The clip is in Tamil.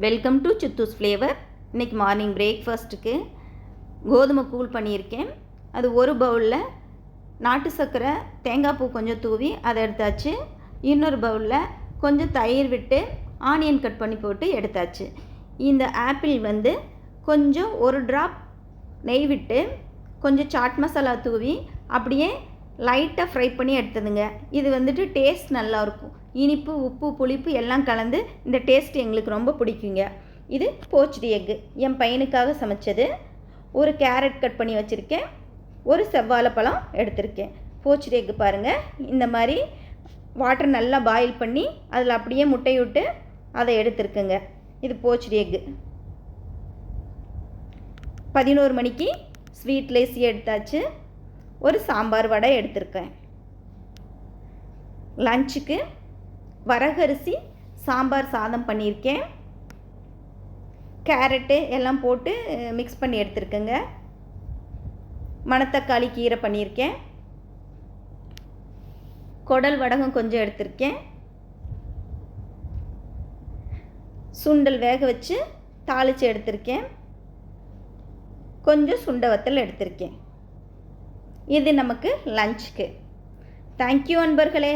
Welcome to சித்தூஸ் flavour. இன்றைக்கி மார்னிங் பிரேக்ஃபாஸ்ட்டுக்கு கோதுமை கூழ் பண்ணியிருக்கேன். அது ஒரு பவுலில் நாட்டு சர்க்கரை தேங்காய் பூ கொஞ்சம் தூவி அதை எடுத்தாச்சு. இன்னொரு பவுலில் கொஞ்சம் தயிர் விட்டு ஆனியன் கட் பண்ணி போட்டு எடுத்தாச்சு. இந்த ஆப்பிள் கொஞ்சம் ஒரு ட்ராப் நெய் விட்டு கொஞ்சம் சாட் மசாலா தூவி அப்படியே லைட்டாக ஃப்ரை பண்ணி எடுத்ததுங்க. இது டேஸ்ட் நல்லாயிருக்கும். இனிப்பு உப்பு புளிப்பு எல்லாம் கலந்து இந்த டேஸ்ட் எங்களுக்கு ரொம்ப பிடிக்குங்க. இது போச்டு எக்கு என் பையனுக்காக சமைச்சது. ஒரு கேரட் கட் பண்ணி வச்சுருக்கேன். ஒரு செவ்வாழைப்பழம் எடுத்திருக்கேன். போச்டு எக்கு பாருங்கள், இந்த மாதிரி வாட்டர் நல்லா பாயில் பண்ணி அதில் அப்படியே முட்டை விட்டு அதை எடுத்துருக்குங்க. இது போச்டு எக்கு. 11 மணிக்கு ஸ்வீட் லேசி எடுத்தாச்சு. ஒரு சாம்பார் வடை எடுத்திருக்கேன். லஞ்சுக்கு வரகரிசி சாம்பார் சாதம் பண்ணியிருக்கேன். கேரட்டு எல்லாம் போட்டு மிக்ஸ் பண்ணி எடுத்துருக்கேங்க. மணத்தக்காளி கீரை பண்ணியிருக்கேன். குடல் வடகம் கொஞ்சம் எடுத்திருக்கேன். சுண்டல் வேக வச்சு தாளித்து எடுத்திருக்கேன். கொஞ்சம் சுண்டை வத்தல் எடுத்திருக்கேன். இது நமக்கு லஞ்சுக்கு. தேங்க்யூ அன்பர்களே.